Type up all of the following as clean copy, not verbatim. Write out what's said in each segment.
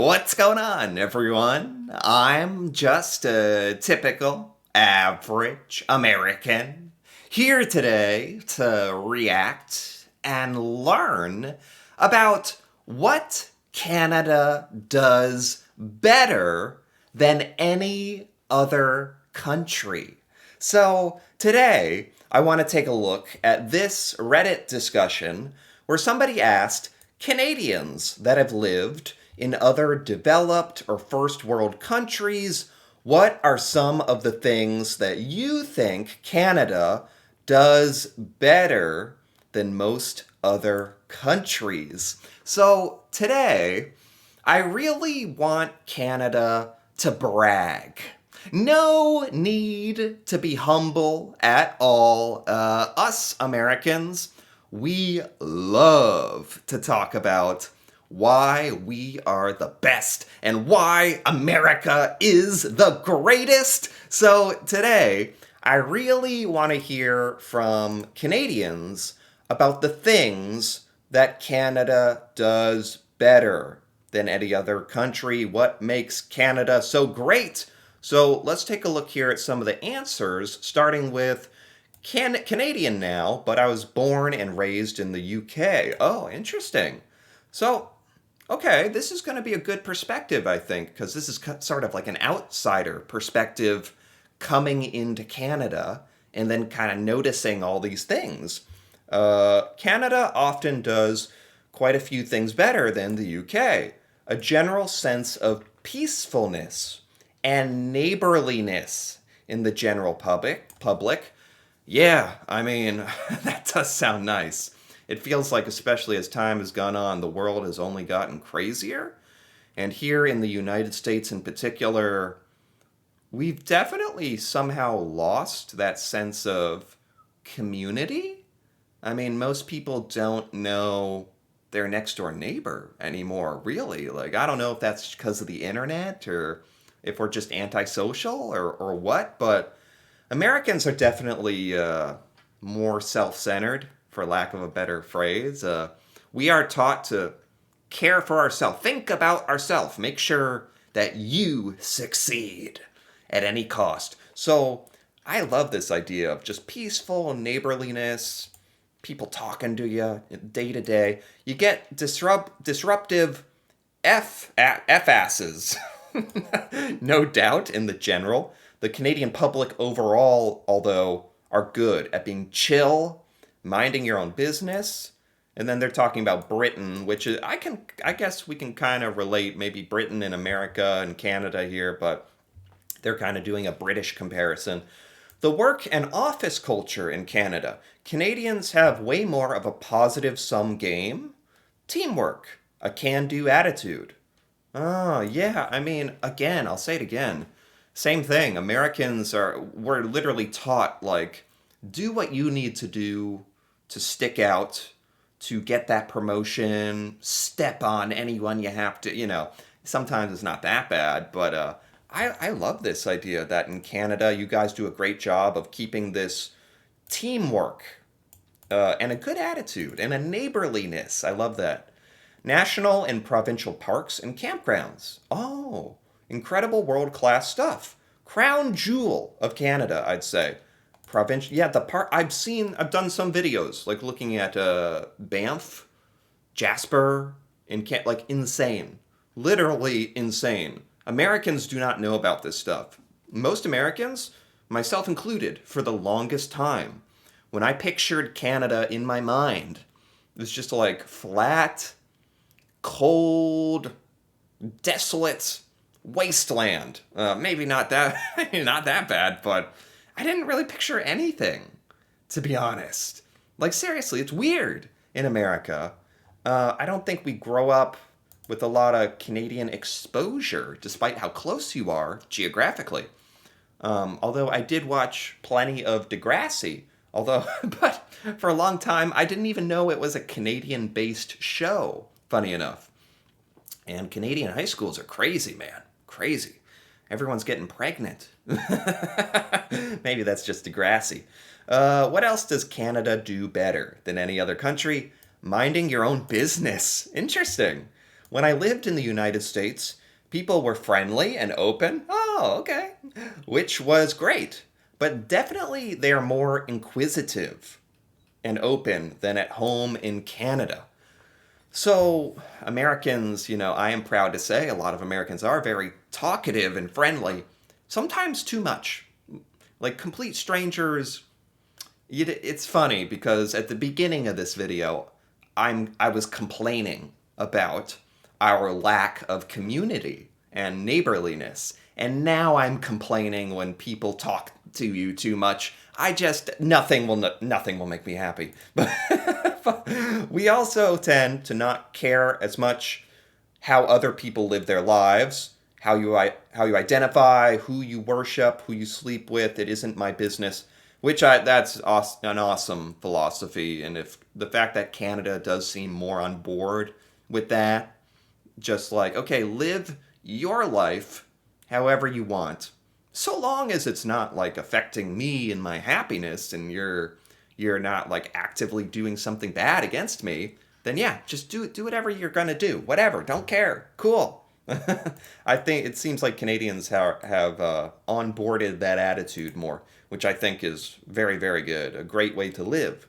What's going on, everyone? I'm just a typical, average American here today to react and learn about what Canada does better than any other country. So today, I want to take a look at this Reddit discussion where somebody asked Canadians that have lived in other developed or first world countries, what are some of the things that you think Canada does better than most other countries? So today, I really want Canada to brag. No need to be humble at all. Us Americans, we love to talk about why we are the best and why America is the greatest. So today, I really want to hear from Canadians about the things that Canada does better than any other country. What makes Canada so great? So let's take a look here at some of the answers, starting with Canadian now, but I was born and raised in the UK. Oh, interesting. So, okay, this is going to be a good perspective, I think, because this is sort of like an outsider perspective coming into Canada and then kind of noticing all these things. Canada often does quite a few things better than the UK. A general sense of peacefulness and neighborliness in the general public. Yeah, I mean, that does sound nice. It feels like, especially as time has gone on, the world has only gotten crazier. And here in the United States in particular, we've definitely somehow lost that sense of community. I mean, most people don't know their next door neighbor anymore, really. Like, I don't know if that's because of the internet or if we're just antisocial or what, but Americans are definitely more self centered, for lack of a better phrase. We are taught to care for ourselves, think about ourselves, make sure that you succeed at any cost. So I love this idea of just peaceful neighborliness, people talking to you day to day. You get disruptive F asses, no doubt, in the general. The Canadian public overall, although, are good at being chill, minding your own business. And then they're talking about Britain, which is I guess we can kind of relate maybe Britain and America and Canada here, but they're kind of doing a British comparison. The work and office culture in Canada. Canadians have way more of a positive sum game, teamwork, a can-do attitude. Oh, yeah, I mean, again, I'll say it again. Same thing. We're literally taught, like, do what you need to do to stick out, to get that promotion, step on anyone you have to, sometimes it's not that bad, but I love this idea that in Canada you guys do a great job of keeping this teamwork and a good attitude and a neighborliness. I love that. National and provincial parks and campgrounds. Oh, incredible world class stuff. Crown jewel of Canada, I'd say. Provincial, yeah, the park. I've done some videos like looking at Banff, Jasper, like insane, literally insane. Americans do not know about this stuff. Most Americans, myself included, for the longest time, when I pictured Canada in my mind, it was just like flat, cold, desolate wasteland. Maybe not that not that bad, but I didn't really picture anything, to be honest. Like seriously, it's weird in America. I don't think we grow up with a lot of Canadian exposure, despite how close you are geographically. Although I did watch plenty of Degrassi, but for a long time I didn't even know it was a Canadian-based show. Funny enough. And Canadian high schools are crazy, man. Crazy. Everyone's getting pregnant. Maybe that's just Degrassi. What else does Canada do better than any other country? Minding your own business. Interesting. When I lived in the United States, people were friendly and open. Oh, okay. Which was great. But definitely they are more inquisitive and open than at home in Canada. So, Americans, I am proud to say a lot of Americans are very talkative and friendly, sometimes too much. Like complete strangers. It's funny because at the beginning of this video, I was complaining about our lack of community and neighborliness. And now I'm complaining when people talk to you too much. Nothing will make me happy. But we also tend to not care as much how other people live their lives, how you identify, who you worship, who you sleep with. It isn't my business. That's an awesome philosophy, and if the fact that Canada does seem more on board with that, just like, okay, live your life however you want, so long as it's not like affecting me and my happiness, and you're not like actively doing something bad against me, then yeah, just do whatever you're gonna do, whatever, don't care, cool. I think it seems like Canadians have onboarded that attitude more, which I think is very, very good. A great way to live.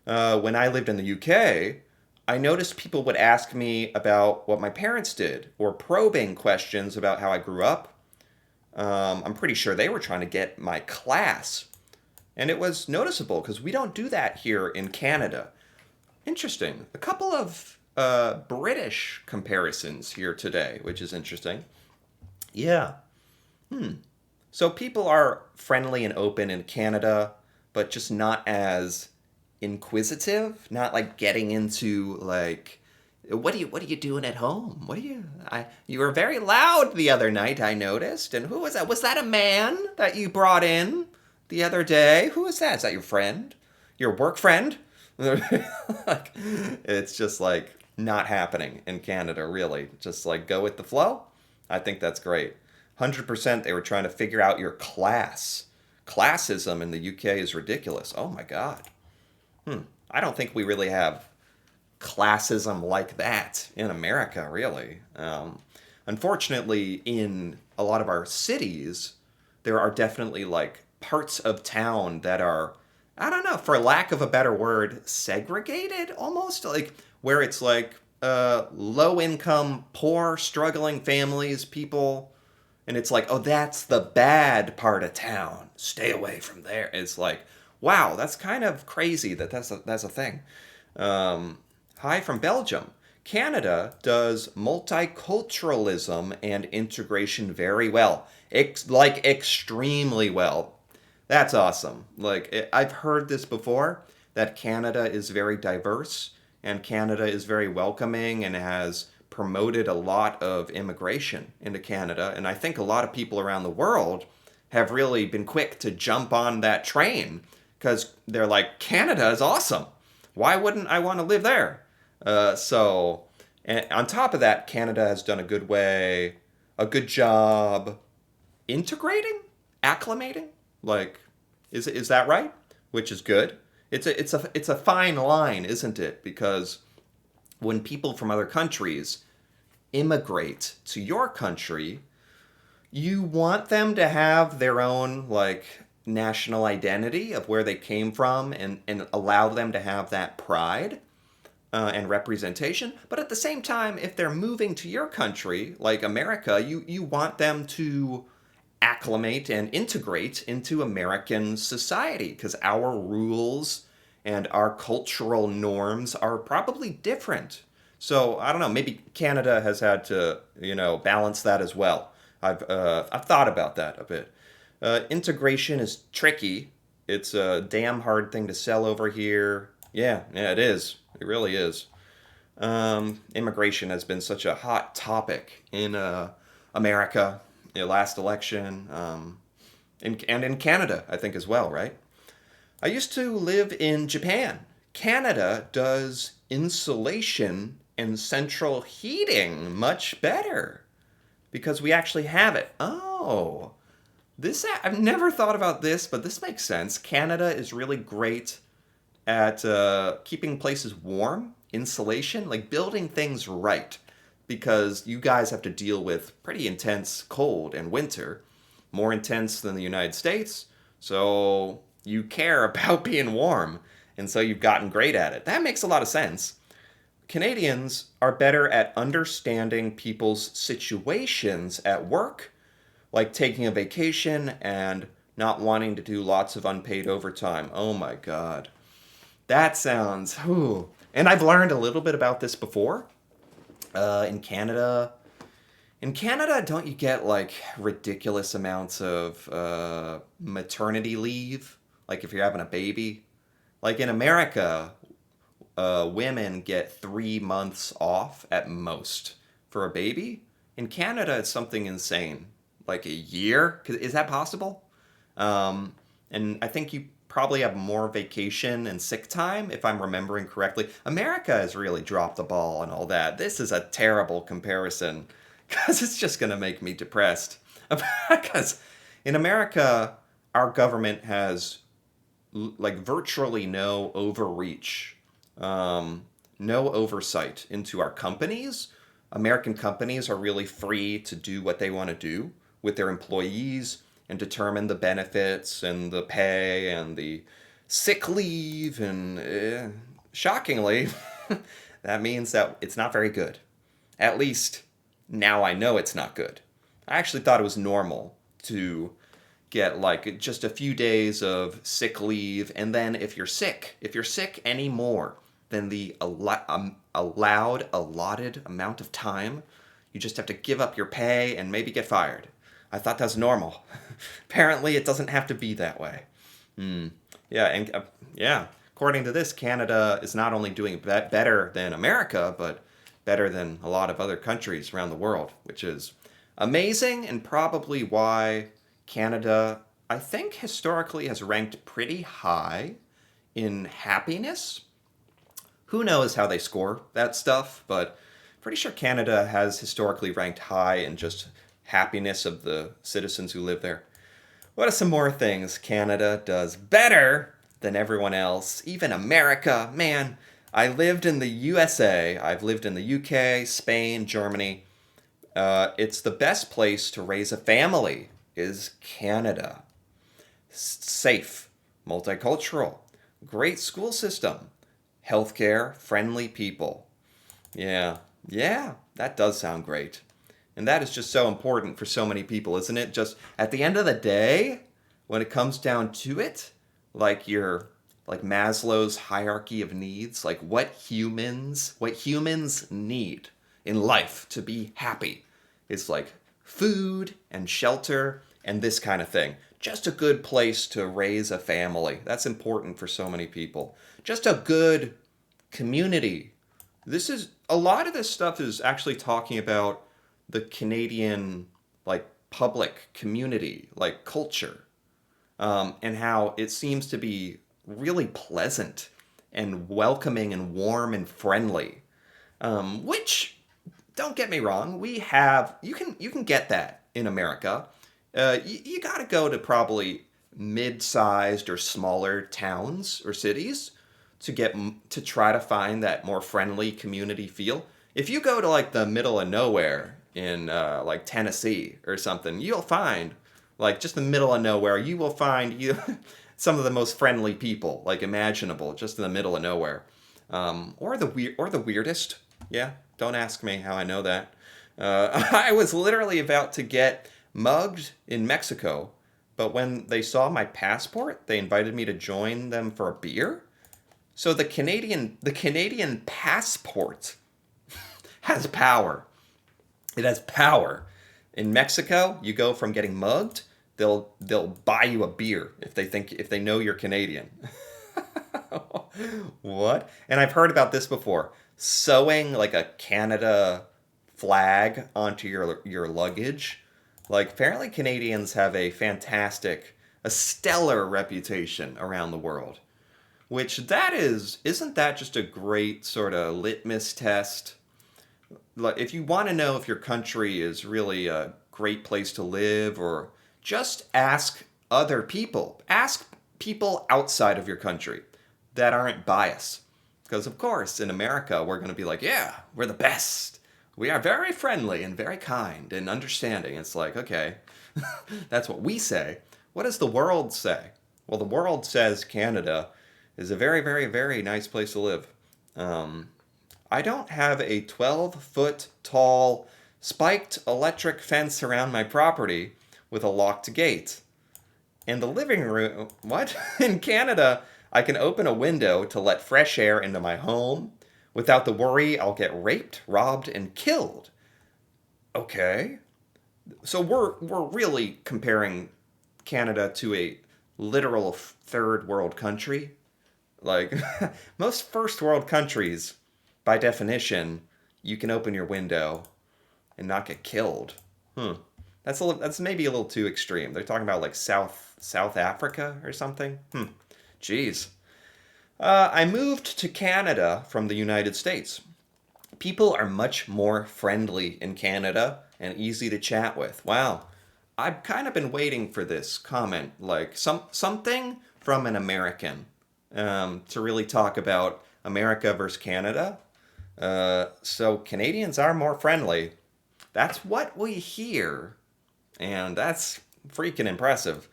When I lived in the UK, I noticed people would ask me about what my parents did or probing questions about how I grew up. I'm pretty sure they were trying to get my class. And it was noticeable because we don't do that here in Canada. Interesting. A couple of British comparisons here today, which is interesting. Yeah. So people are friendly and open in Canada, but just not as inquisitive, not like getting into like what are you doing at home? You were very loud the other night, I noticed. And who was that? Was that a man that you brought in the other day? Who is that? Is that your friend? Your work friend? Like, it's just like not happening in Canada, really. Just like go with the flow. I think that's great. 100% they were trying to figure out your class. Classism in the UK is ridiculous. Oh my God. I don't think we really have classism like that in America, really. Unfortunately, in a lot of our cities, there are definitely like parts of town that are, I don't know, for lack of a better word, segregated almost, like where it's like low income, poor, struggling families, people, and it's like, oh, that's the bad part of town. Stay away from there. It's like, wow, that's kind of crazy that's a thing. Hi from Belgium. Canada does multiculturalism and integration very well, like extremely well. That's awesome. I've heard this before that Canada is very diverse and Canada is very welcoming and has promoted a lot of immigration into Canada. And I think a lot of people around the world have really been quick to jump on that train because they're like, Canada is awesome. Why wouldn't I want to live there? And on top of that, Canada has done a good job integrating, acclimating. Like, is that right? Which is good. It's a fine line, isn't it? Because when people from other countries immigrate to your country, you want them to have their own like national identity of where they came from and allow them to have that pride and representation. But at the same time, if they're moving to your country, like America, you want them to acclimate and integrate into American society because our rules and our cultural norms are probably different. So I don't know. Maybe Canada has had to, balance that as well. I've thought about that a bit. Integration is tricky. It's a damn hard thing to sell over here. Yeah, it is. It really is. Immigration has been such a hot topic in America, the last election, and in Canada, I think as well, right? I used to live in Japan. Canada does insulation and central heating much better because we actually have it. Oh, I've never thought about this, but this makes sense. Canada is really great at keeping places warm, insulation, like building things right. because you guys have to deal with pretty intense cold and winter, more intense than the United States. So you care about being warm, and so you've gotten great at it. That makes a lot of sense. Canadians are better at understanding people's situations at work, like taking a vacation and not wanting to do lots of unpaid overtime. Oh my God. That sounds. Whew. And I've learned a little bit about this before. In Canada, don't you get like ridiculous amounts of maternity leave? Like if you're having a baby? Like in America, women get 3 months off at most for a baby. In Canada, it's something insane, like a year. Is that possible? And I think you probably have more vacation and sick time, if I'm remembering correctly. America has really dropped the ball on all that. This is a terrible comparison because it's just going to make me depressed. Because in America, our government has like virtually no overreach, no oversight into our companies. American companies are really free to do what they want to do with their employees and determine the benefits and the pay and the sick leave. And shockingly, that means that it's not very good. At least now I know it's not good. I actually thought it was normal to get like just a few days of sick leave, and then if you're sick any more than the allotted amount of time, you just have to give up your pay and maybe get fired. I thought that was normal. Apparently, it doesn't have to be that way. Yeah, and yeah, according to this, Canada is not only doing better than America, but better than a lot of other countries around the world, which is amazing and probably why Canada, I think, historically has ranked pretty high in happiness. Who knows how they score that stuff, but pretty sure Canada has historically ranked high in just happiness of the citizens who live there. What are some more things Canada does better than everyone else? Even America, man. I lived in the USA. I've lived in the UK, Spain, Germany. It's the best place to raise a family is Canada. Safe, multicultural, great school system, healthcare, friendly people. Yeah, that does sound great. And that is just so important for so many people, isn't it? Just at the end of the day, when it comes down to it, like Maslow's hierarchy of needs, like what humans need in life to be happy is like food and shelter and this kind of thing. Just a good place to raise a family. That's important for so many people. Just a good community. This is a lot of this stuff is actually talking about the Canadian like public community, like culture, and how it seems to be really pleasant and welcoming and warm and friendly. Which, don't get me wrong, we have you can get that in America. You got to go to probably mid-sized or smaller towns or cities to try to find that more friendly community feel. If you go to like the middle of nowhere in like Tennessee or something, you'll find like just the middle of nowhere. You will find some of the most friendly people like imaginable, just in the middle of nowhere, or the weirdest. Yeah, don't ask me how I know that. I was literally about to get mugged in Mexico, but when they saw my passport, they invited me to join them for a beer. So the Canadian passport has power. It has power. In Mexico, you go from getting mugged, they'll buy you a beer if they know you're Canadian. What? And I've heard about this before. Sewing like a Canada flag onto your luggage. Like apparently Canadians have a stellar reputation around the world. Which isn't that just a great sort of litmus test? Like, if you want to know if your country is really a great place to live, or just ask other people, ask people outside of your country that aren't biased. Because, of course, in America, we're going to be like, yeah, we're the best. We are very friendly and very kind and understanding. It's like, okay, that's what we say. What does the world say? Well, the world says Canada is a very, very, very nice place to live. Um, I don't have a 12-foot tall spiked electric fence around my property with a locked gate. In the living room, what? In Canada, I can open a window to let fresh air into my home without the worry I'll get raped, robbed, and killed. Okay. So we're really comparing Canada to a literal third world country. Like most first world countries, by definition, you can open your window and not get killed. Hmm. That's maybe a little too extreme. They're talking about like South Africa or something. Hmm. Jeez. I moved to Canada from the United States. People are much more friendly in Canada and easy to chat with. Wow. I've kind of been waiting for this comment, like something from an American, to really talk about America versus Canada. So Canadians are more friendly. That's what we hear, and that's freaking impressive.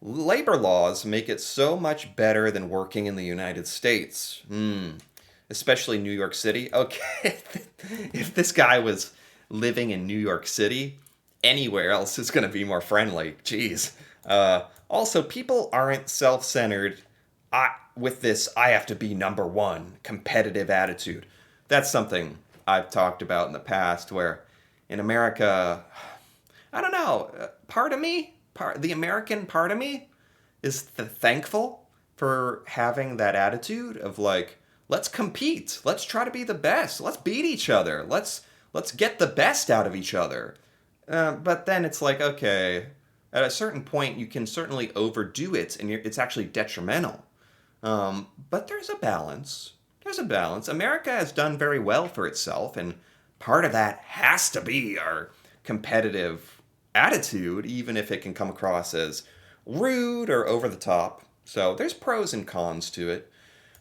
Labor laws make it so much better than working in the United States. Especially New York City. Okay, if this guy was living in New York City, anywhere else is going to be more friendly. Jeez. Also, people aren't self-centered with this I have to be number one competitive attitude. That's something I've talked about in the past where in America, I don't know, part of me, the American part of me is thankful for having that attitude of like, let's compete, let's try to be the best, let's beat each other, let's get the best out of each other. But then it's like, okay, at a certain point, you can certainly overdo it, and it's actually detrimental. But there's a balance. There's a balance. America has done very well for itself, and part of that has to be our competitive attitude, even if it can come across as rude or over the top. So there's pros and cons to it.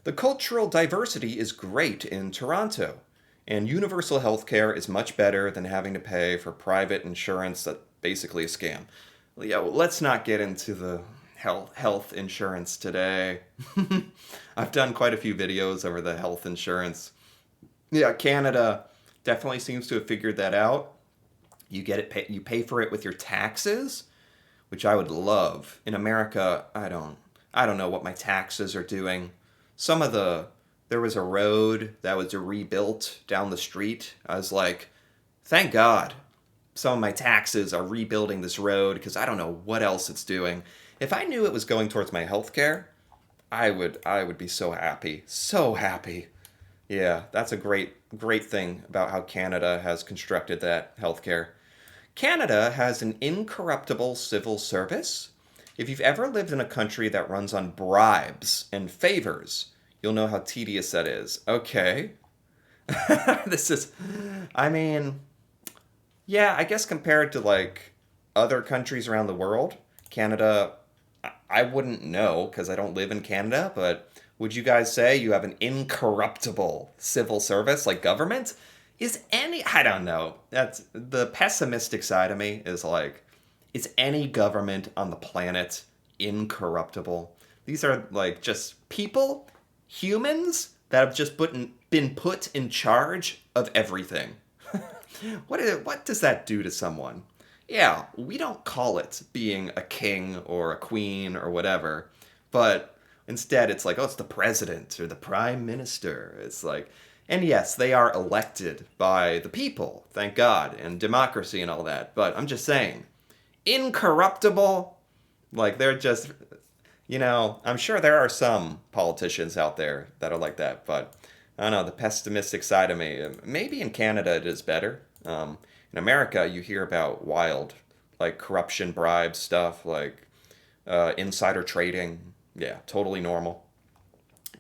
The cultural diversity is great in Toronto, and universal healthcare is much better than having to pay for private insurance that's basically a scam. Yeah, well, let's not get into the health insurance today. I've done quite a few videos over the health insurance. Yeah, Canada definitely seems to have figured that out. You get it, you pay for it with your taxes, which I would love. In America, I don't know what my taxes are doing. Some of there was a road that was rebuilt down the street. I was like, thank God some of my taxes are rebuilding this road because I don't know what else it's doing. If I knew it was going towards my healthcare, I would be so happy. So happy. Yeah, that's a great thing about how Canada has constructed that healthcare. Canada has an incorruptible civil service. If you've ever lived in a country that runs on bribes and favors, you'll know how tedious that is. Okay. This is, I mean, yeah, I guess compared to like other countries around the world, Canada, I wouldn't know because I don't live in Canada, but would you guys say you have an incorruptible civil service like government? I don't know. That's the pessimistic side of me is like, is any government on the planet incorruptible? These are like just people, humans that have just been put in charge of everything. What does that do to someone? Yeah, we don't call it being a king or a queen or whatever, but instead it's like, oh, it's the president or the prime minister. It's like, and yes, they are elected by the people, thank God, and democracy and all that, but I'm just saying, incorruptible, like they're just, I'm sure there are some politicians out there that are like that, but I don't know, the pessimistic side of me, maybe in Canada it is better. In America, you hear about wild, like corruption, bribes, stuff, like insider trading. Yeah, totally normal.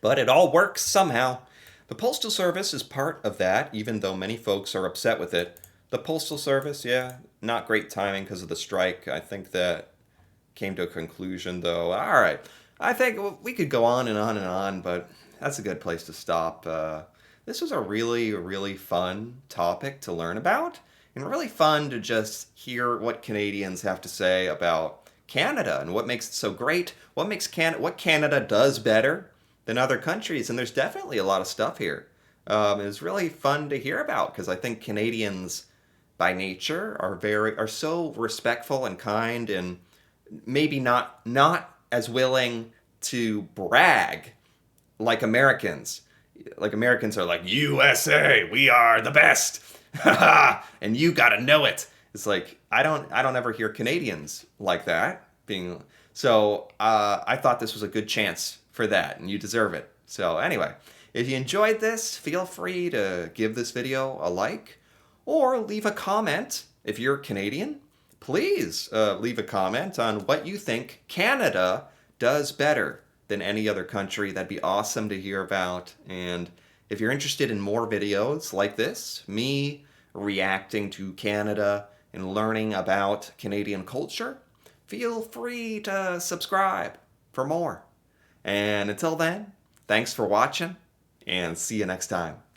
But it all works somehow. The Postal Service is part of that, even though many folks are upset with it. The Postal Service, yeah, not great timing because of the strike. I think that came to a conclusion, though. All right. I think we could go on and on and on, but that's a good place to stop. this was a really, really fun topic to learn about, and really fun to just hear what Canadians have to say about Canada and what makes it so great, what Canada does better than other countries. And there's definitely a lot of stuff here. It was really fun to hear about because I think Canadians by nature are so respectful and kind, and maybe not as willing to brag like Americans. Like Americans are like, USA, we are the best. And you gotta know it. It's like I don't ever hear Canadians like that being. So I thought this was a good chance for that, and you deserve it. So anyway, if you enjoyed this, feel free to give this video a like or leave a comment. If you're Canadian, please leave a comment on what you think Canada does better than any other country. That'd be awesome to hear about. And if you're interested in more videos like this, me reacting to Canada and learning about Canadian culture, feel free to subscribe for more. And until then, thanks for watching, and see you next time.